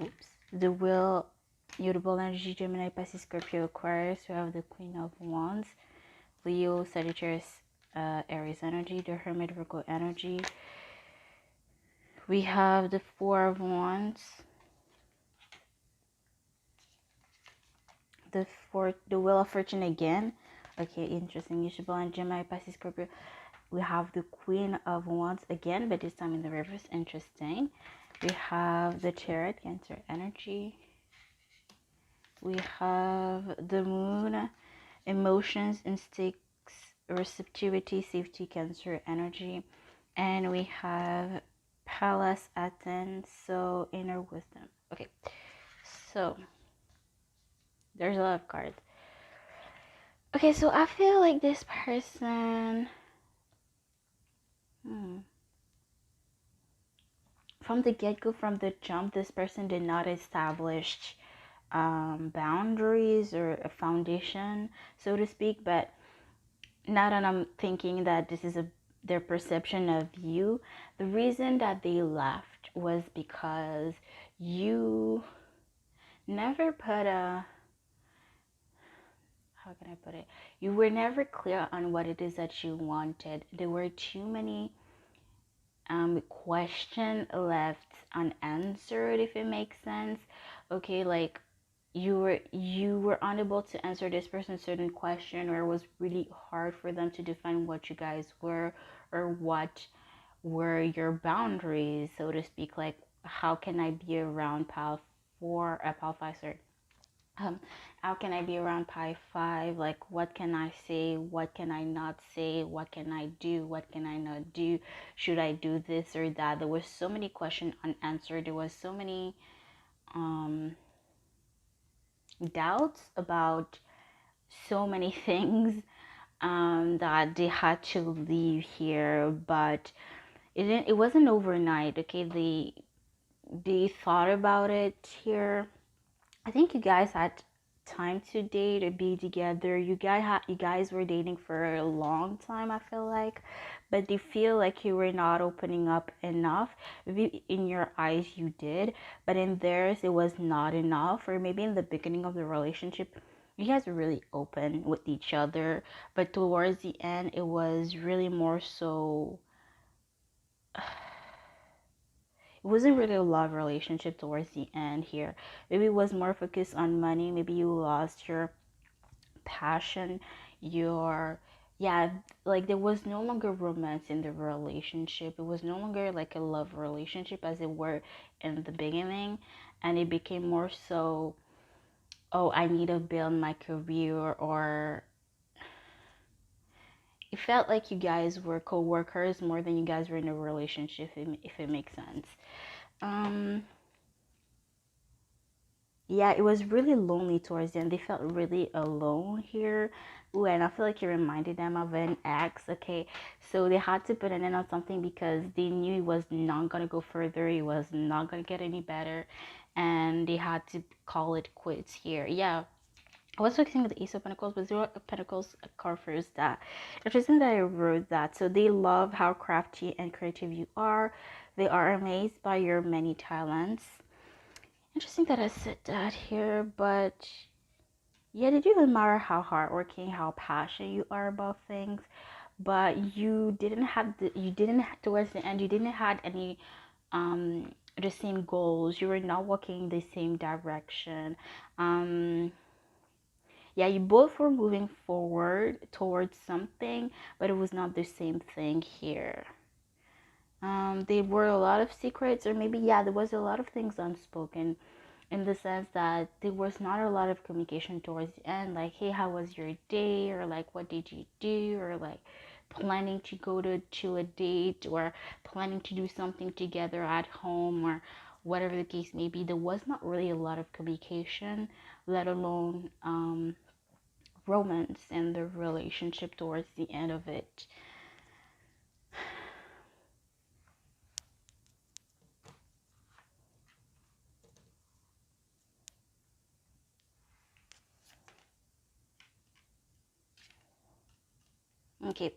Oops. The Wheel, Mutable energy, Gemini, Pisces, Scorpio, Aquarius. We have the Queen of Wands, Leo, Sagittarius, Aries energy, the Hermit, Virgo energy. We have the 4 of Wands, the Wheel of Fortune again. Okay, interesting. Usable and Gemini, Pisces, Scorpio. We have the Queen of Wands again, but this time in the reverse. Interesting. We have the Chariot, Cancer energy. We have the Moon, emotions, instincts, receptivity, safety, Cancer energy. And we have Pallas, Athens, so inner wisdom. Okay, so there's a lot of cards. Okay, so I feel like this person, from the get-go, from the jump, this person did not establish boundaries or a foundation, so to speak. But now that I'm thinking that this is their perception of you, the reason that they left was because you never put a, how can I put it? You were never clear on what it is that you wanted. There were too many questions left unanswered, if it makes sense. Okay, like you were unable to answer this person's certain question, or it was really hard for them to define what you guys were, or what were your boundaries, so to speak. Like, how can I be around pile 5, sorry. How can I be around pi 5? Like, what can I say? What can I not say? What can I do? What can I not do? Should I do this or that? There was so many questions unanswered. There was so many doubts about so many things, that they had to leave here. But it wasn't overnight. Okay, they thought about it here. I think you guys had time to date or be together. You guys were dating for a long time, I feel like, but they feel like you were not opening up enough. Maybe in your eyes you did, but in theirs it was not enough. Or maybe in the beginning of the relationship, you guys were really open with each other, but towards the end it was really more so it wasn't really a love relationship towards the end here. Maybe it was more focused on money. Maybe you lost your passion, your yeah, like there was no longer romance in the relationship. It was no longer like a love relationship as it were in the beginning, and it became more so, oh, I need to build my career, or it felt like you guys were co-workers more than you guys were in a relationship, if it makes sense. um yeah, it was really lonely towards the end. They felt really alone here. Ooh, and I feel like it reminded them of an ex. Okay, so they had to put an end on something because they knew it was not gonna go further. It was not gonna get any better, and they had to call it quits here. Yeah, I was focusing with the Ace of Pentacles, but Zero of Pentacles confirms that. The reason that I wrote that, so they love how crafty and creative you are. They are amazed by your many talents. Interesting that I said that here, but yeah, they do admire how hardworking, how passionate you are about things. But you didn't towards the end, you didn't had any the same goals. You were not walking the same direction. Um, yeah, you both were moving forward towards something, but it was not the same thing here. There were a lot of secrets, or maybe, yeah, there was a lot of things unspoken, in the sense that there was not a lot of communication towards the end, like, hey, how was your day, or like, what did you do, or like planning to go to a date, or planning to do something together at home, or whatever the case may be. There was not really a lot of communication, let alone romance and the relationship towards the end of it. Okay,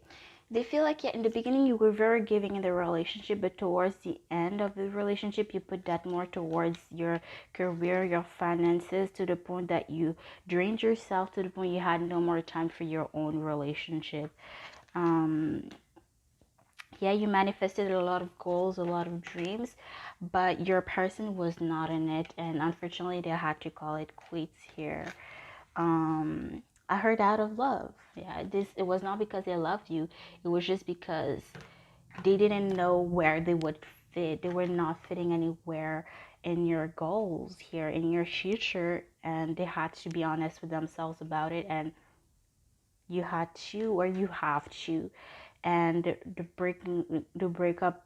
they feel like, yeah, in the beginning you were very giving in the relationship, but towards the end of the relationship you put that more towards your career, your finances, to the point that you drained yourself, to the point you had no more time for your own relationship. um yeah, you manifested a lot of goals, a lot of dreams, but your person was not in it, and unfortunately they had to call it quits here. I heard out of love. Yeah, this, it was not because they loved you. It was just because they didn't know where they would fit. They were not fitting anywhere in your goals here, in your future, and they had to be honest with themselves about it. And you had to, or you have to, and the breakup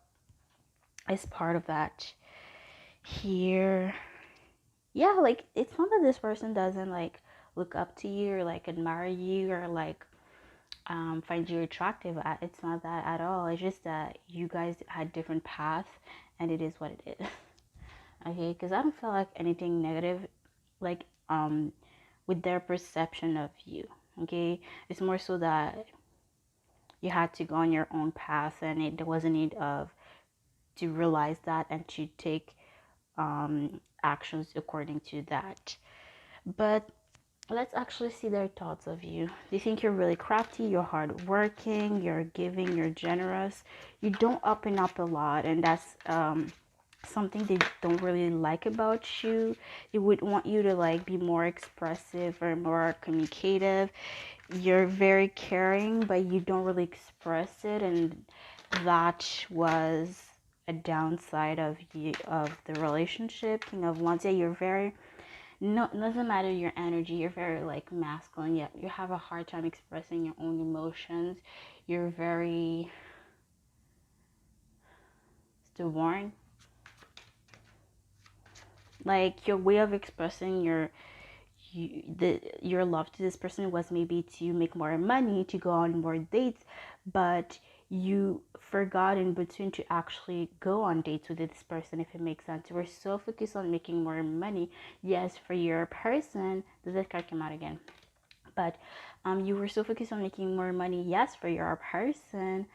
is part of that here. Yeah, like, it's not that this person doesn't like look up to you, or like admire you, or like find you attractive. It's not that at all. It's just that you guys had different paths, and it is what it is. Okay, because I don't feel like anything negative, like with their perception of you. Okay, it's more so that you had to go on your own path, and there was a need of to realize that, and to take actions according to that. But let's actually see their thoughts of you. They think you're really crafty, you're hardworking, you're giving, you're generous. You don't open up a lot, and that's something they don't really like about you. They would want you to like be more expressive or more communicative. You're very caring, but you don't really express it, and that was a downside of you, of the relationship. King of Wands, yeah, you're very, no, it doesn't matter your energy, you're very like masculine, yet you have a hard time expressing your own emotions. You're very stubborn. Like, your way of expressing your love to this person was maybe to make more money, to go on more dates, but you forgot in between to actually go on dates with this person, if it makes sense. You were so focused on making more money. Yes, for your person, this card came out again, but you were so focused on making more money, yes, for your person,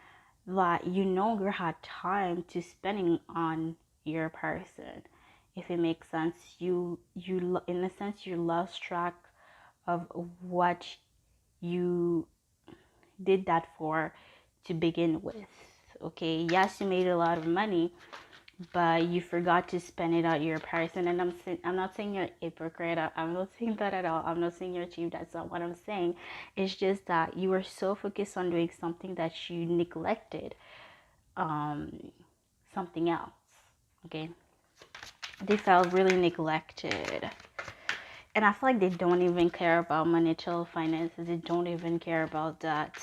that you no longer had time to spending on your person, if it makes sense. You in a sense, you lost track of what you did that for to begin with. Okay, yes, you made a lot of money, but you forgot to spend it on your person. And I'm not saying you're a hypocrite. I'm not saying that at all. I'm not saying you're cheap. That's not what I'm saying. It's just that you were so focused on doing something that you neglected something else. Okay, they felt really neglected. And I feel like they don't even care about monetary finances. They don't even care about that.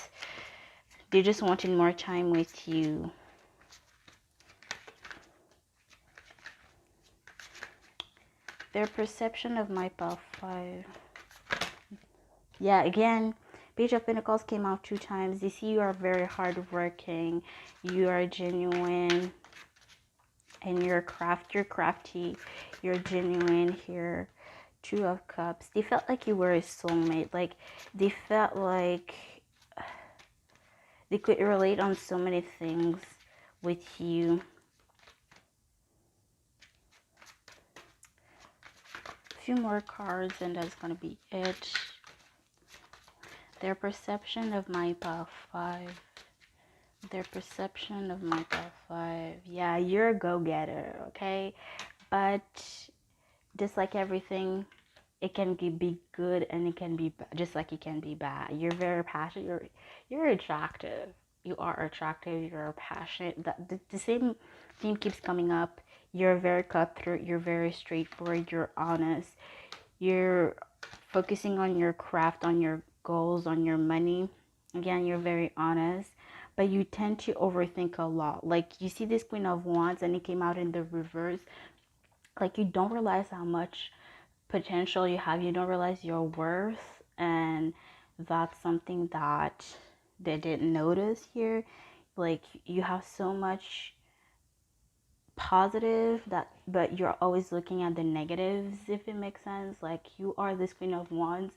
They just wanted more time with you. Their perception of my path 5. Yeah, again, Page of Pentacles came out 2 times. They see you are very hardworking. You are genuine. And you're crafty. You're genuine here. 2 of Cups. They felt like you were a soulmate. Like, they felt like they could relate on so many things with you. A few more cards and that's gonna be it. Their perception of my path 5. Their perception of my path 5. Yeah, you're a go-getter, okay? But just like everything, it can be good and it can be just like it can be bad. You're very passionate. You're attractive. You are attractive. You're passionate. The same theme keeps coming up. You're very cutthroat. You're very straightforward. You're honest. You're focusing on your craft, on your goals, on your money. Again, you're very honest, but you tend to overthink a lot. Like, you see this Queen of Wands and it came out in the reverse. Like, you don't realize how much potential you have. You don't realize your worth, and that's something that they didn't notice here. Like, you have so much positive that, but you're always looking at the negatives, if it makes sense. Like, you are this Queen of Wands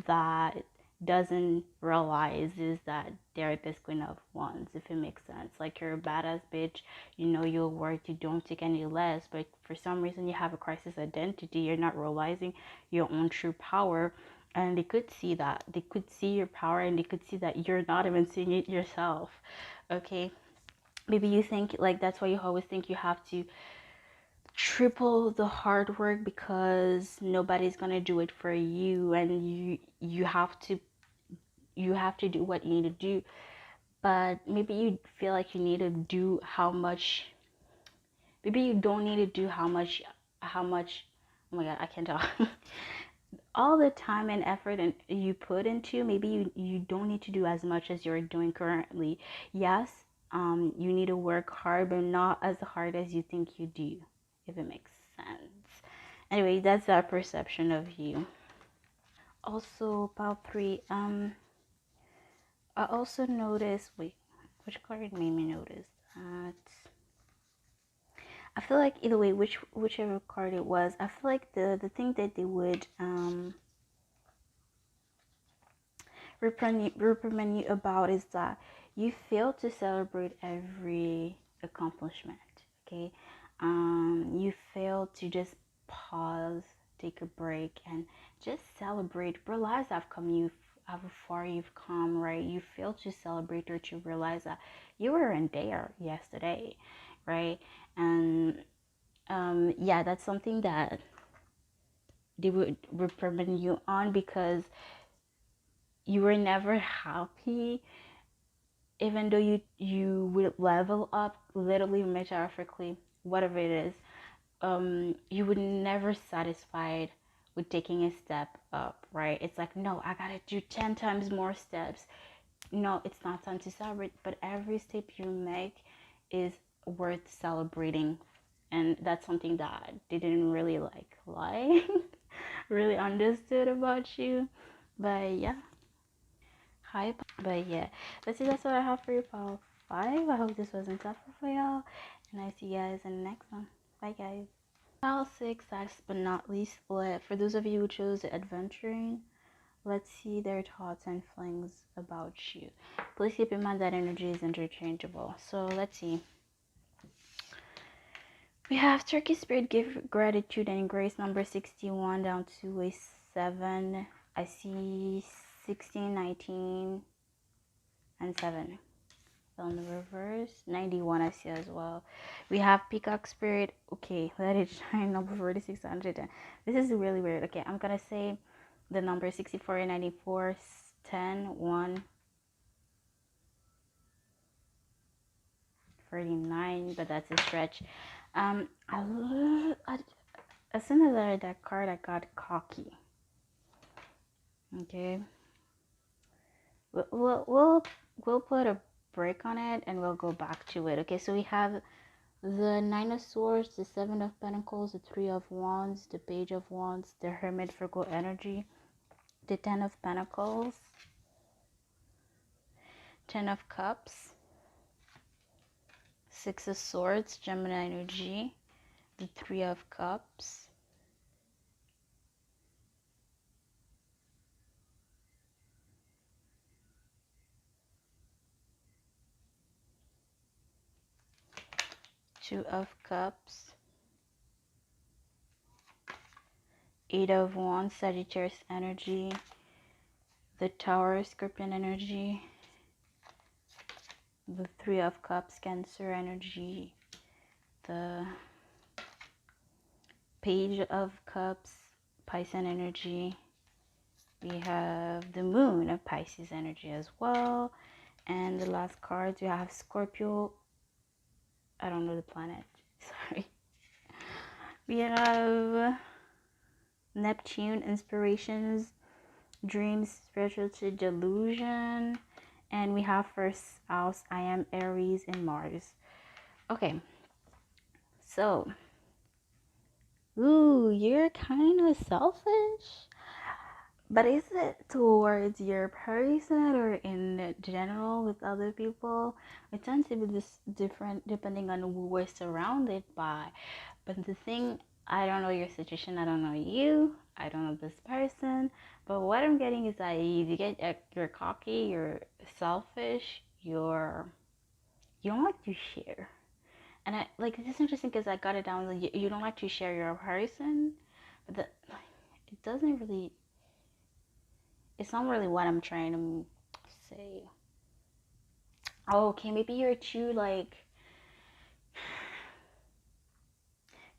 that doesn't realize is that they're this Queen of Wands, if it makes sense. Like, you're a badass bitch, you know your worth, you don't take any less, but for some reason you have a crisis identity. You're not realizing your own true power, and they could see that. They could see your power, and they could see that you're not even seeing it yourself. Okay, maybe you think, like, that's why you always think you have to triple the hard work because nobody's gonna do it for you, and you have to do what you need to do. But maybe you feel like you need to do how much. Maybe you don't need to do how much. Oh my god, I can't tell. All the time and effort and you put into, maybe you don't need to do as much as you're doing currently. Yes, you need to work hard, but not as hard as you think you do, if it makes sense. Anyway, that's our perception of you. Also, about 3, I also noticed, wait, which card made me notice that? I feel like either way, whichever card it was, I feel like the thing that they would reprimand you about is that you fail to celebrate every accomplishment. Okay, you fail to just pause, take a break, and just celebrate. Realize how far you've come, right? You fail to celebrate or to realize that you weren't there yesterday, right? And yeah, that's something that they would reprimand you on because you were never happy, even though you would level up, literally, metaphorically, whatever it is. You would never satisfied with taking a step up, right? It's like, no, I gotta do 10 times more steps. No, it's not time to celebrate, but every step you make is worth celebrating. And that's something that they didn't really like really understood about you. But yeah, hype. But yeah, let's see. That's what I have for you, Pile 5. I hope this wasn't tough for y'all, and I see you guys in the next one. Bye, guys. Pile 6, last but not least, for those of you who chose adventuring, let's see their thoughts and feelings about you. Please keep in mind that energy is interchangeable. So let's see. We have Turkey Spirit, give gratitude and grace, number 61 down to a 7. I see 16, 19, and 7. On the reverse, 91 I see as well. We have Peacock Spirit. Okay, let it shine. Number 4600. This is really weird. Okay, I'm gonna say the number 64, 94, 10, 1, 39, but that's a stretch. As soon as I read that card, I got cocky. Okay, we'll put a break on it and we'll go back to it. Okay, so we have the Nine of Swords, the Seven of Pentacles, the Three of Wands, the Page of Wands, the Hermit Virgo energy, the Ten of Pentacles, Ten of Cups, Six of Swords, Gemini energy, the Three of Cups, Two of Cups, Eight of Wands, Sagittarius energy, the Tower, Scorpion energy, the Three of Cups, Cancer energy, the Page of Cups, Piscean energy. We have the Moon of Pisces energy as well. And the last cards, we have Scorpio. I don't know the planet. Sorry. We have Neptune, Inspirations, Dreams, Spirituality, Delusion. And we have first house, I am Aries and Mars. Okay. So, ooh, you're kind of selfish. But is it towards your person or in general with other people? It tends to be this different depending on who we're surrounded by. But the thing, I don't know your situation, I don't know you, I don't know this person. But what I'm getting is that you get you're cocky, you're selfish, you don't like to share. And I like this is interesting because I got it down. Like, you don't like to share your person, but it doesn't really. It's not really what I'm trying to say. Oh, okay, maybe you're too like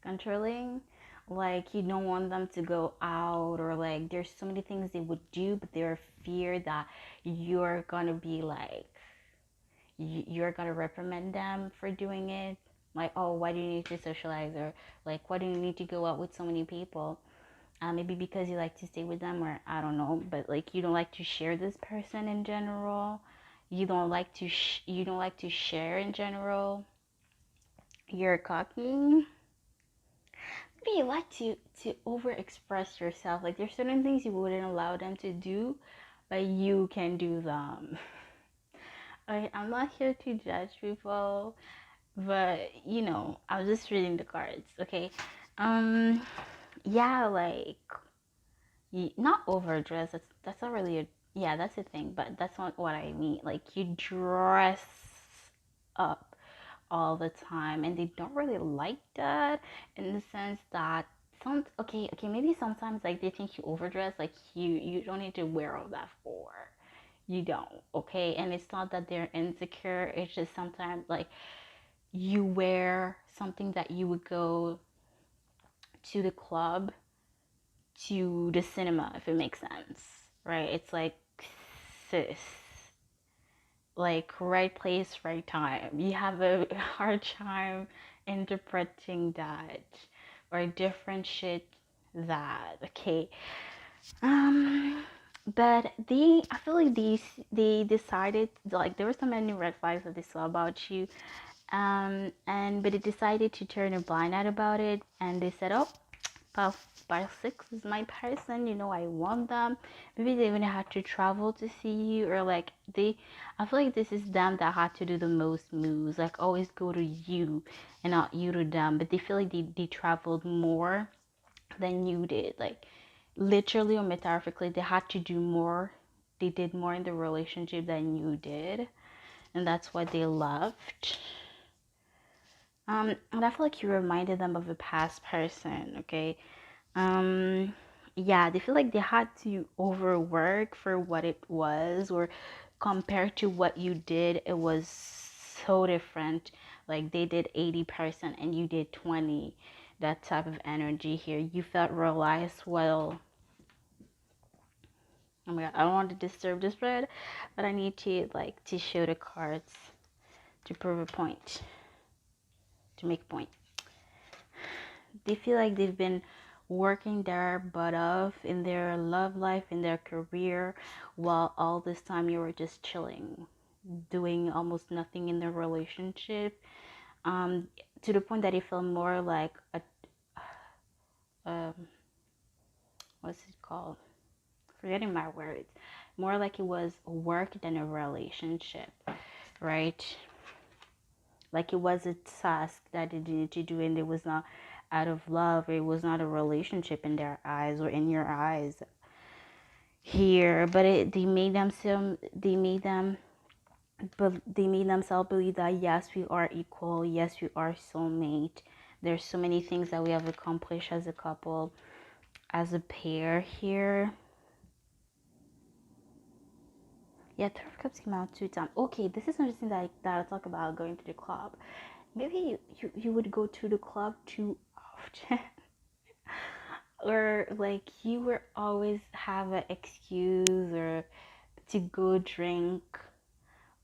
controlling. Like you don't want them to go out, or like there's so many things they would do, but they're fear that you're gonna be like you're gonna reprimand them for doing it. Like, oh, why do you need to socialize, or like, why do you need to go out with so many people? Maybe because you like to stay with them, or I don't know, but like you don't like to share this person in general. You don't like to you don't like to share in general. You're cocky. Maybe you like to over express yourself. Like there's certain things you wouldn't allow them to do, but you can do them. I'm not here to judge people, but you know, I was just reading the cards. Okay, yeah, like not overdress. That's not really a yeah. That's a thing, but that's not what I mean. Like you dress up all the time, and they don't really like that in the sense that okay maybe sometimes like they think you overdress. Like you don't need to wear all that for. You don't, okay? And it's not that they're insecure. It's just sometimes like you wear something that you would go to the club, to the cinema, if it makes sense, right? It's like, sis, like right place, right time. You have a hard time interpreting that or differentiate that, okay? But I feel like they decided, like there were so many red flags that they saw about you, but they decided to turn a blind eye about it, and they said, oh, Pile 6 is my person, you know, I want them. Maybe they even had to travel to see you, or like I feel like this is them that had to do the most moves, like always go to you and not you to them, but they feel like they traveled more than you did, like literally or metaphorically, they had to do more. They did more in the relationship than you did, and that's why they left. And I feel like you reminded them of a past person, okay? Yeah, they feel like they had to overwork for what it was, or compared to what you did, it was so different. Like they did 80% and you did 20. That type of energy here. You felt realized, well, oh my god, I don't want to disturb this spread, but I need to like to show the cards to prove a point, to make a point. They feel like they've been working their butt off in their love life, in their career, while all this time you were just chilling, doing almost nothing in their relationship, um, to the point that it felt more like um, what's it called? Forgetting my words. More like it was work than a relationship, right? Like it was a task that they needed to do, and it was not out of love. It was not a relationship in their eyes or in your eyes here. But they made themselves. They made themselves believe that yes, we are equal. Yes, we are soulmate. There's so many things that we have accomplished as a couple, as a pair here. Yeah, Three of Cups came out 2 times. Okay, this is interesting that I talk about going to the club. Maybe you would go to the club too often. Or like you were always have an excuse or to go drink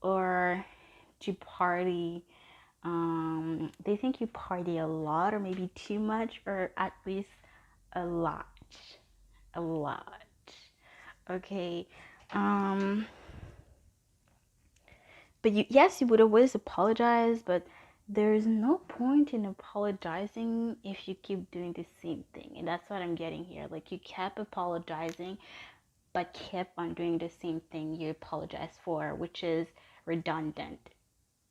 or to party. They think you party a lot or maybe too much or at least a lot. A lot. Okay. Um but yes, you would always apologize, but there's no point in apologizing if you keep doing the same thing. And that's what I'm getting here. Like you kept apologizing but kept on doing the same thing you apologize for, which is redundant.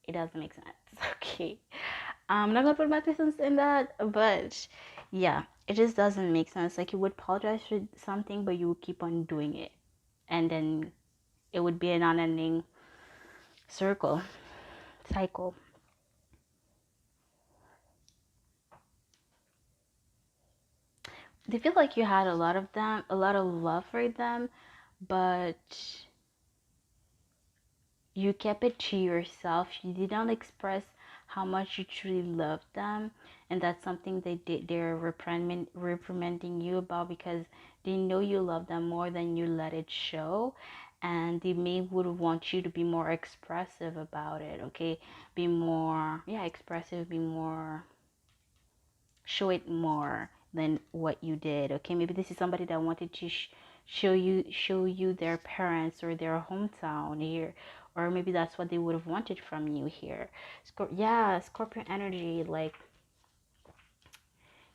It doesn't make sense. Okay. I'm not gonna put my 2 cents in that, but yeah, it just doesn't make sense. Like you would apologize for something, but you would keep on doing it. And then it would be an unending cycle. They feel like you had a lot of them, a lot of love for them, but you kept it to yourself. You did not express how much you truly love them, and that's something they're reprimanding you about because they know you love them more than you let it show, and they may would want you to be more expressive about it. Okay, be more expressive, be more, show it more than what you did. Okay, maybe this is somebody that wanted to show you their parents or their hometown here, or maybe that's what they would have wanted from you here. Scorpio energy, like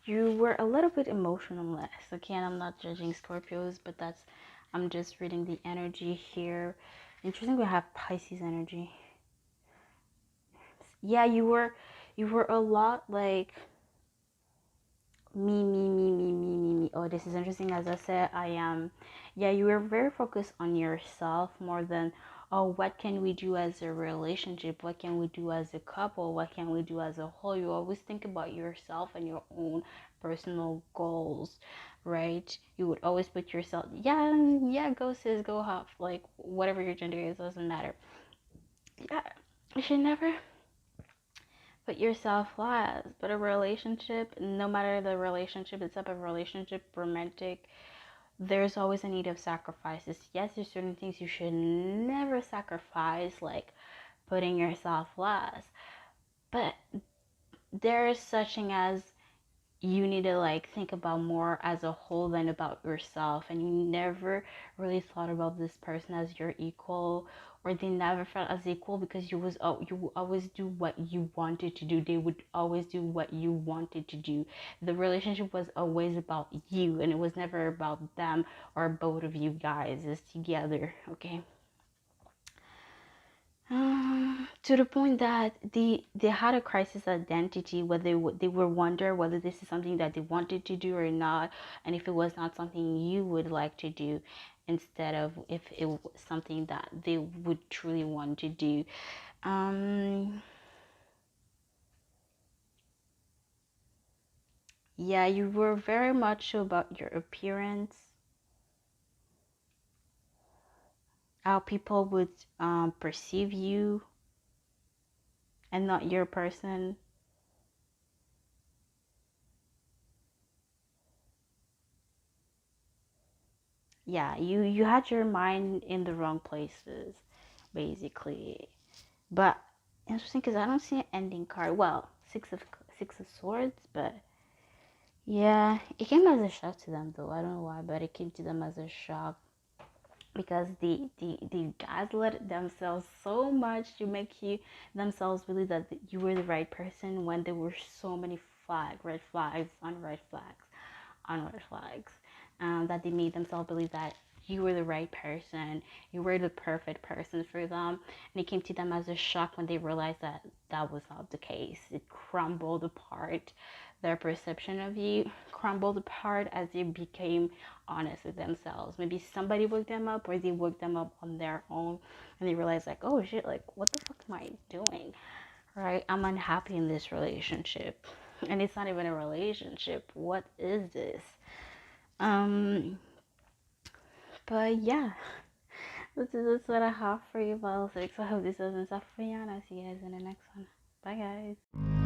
you were a little bit emotionless. Okay, and I'm not judging Scorpios, but I'm just reading the energy here. Interesting, we have Pisces energy. Yeah, you were a lot like me. Oh, this is interesting. As I said, I am, yeah, you were very focused on yourself more than, oh, what can we do as a relationship? What can we do as a couple? What can we do as a whole? You always think about yourself and your own personal goals, right? You would always put yourself, yeah, go sis, go hop, like whatever your gender is, doesn't matter. Yeah, you should never put yourself last. But a relationship, no matter the relationship, the type of relationship, romantic, there's always a need of sacrifices. Yes, there's certain things you should never sacrifice, like putting yourself last. But there's such thing as you need to like think about more as a whole than about yourself, and you never really thought about this person as your equal, or they never felt as equal because you would always do what you wanted to do. They would always do what you wanted to do. The relationship was always about you, and it was never about them or both of you guys. It's together. Okay. To the point that they had a crisis identity, whether they were wonder whether this is something that they wanted to do or not, and if it was not something you would like to do, instead of if it was something that they would truly want to do. um Yeah, you were very much about your appearance, how people would perceive you and not your person. Yeah, you had your mind in the wrong places, basically. But interesting because I don't see an ending card. Well, six of swords, but yeah, it came as a shock to them though. I don't know why, but it came to them as a shock because the gaslit themselves so much to make you themselves believe that you were the right person when there were so many red flags on red flags on red flags, that they made themselves believe that you were the right person, you were the perfect person for them, and it came to them as a shock when they realized that that was not the case. It crumbled apart. Their perception of you crumbled apart as they became honest with themselves. Maybe somebody woke them up, or they woke them up on their own, and they realized like, oh shit, like what the fuck am I doing? Right? I'm unhappy in this relationship, and it's not even a relationship. What is this? Um, but yeah, this is what I have for you, Ball 6. I hope this wasn't tough for you, and I'll see you guys in the next one. Bye, guys.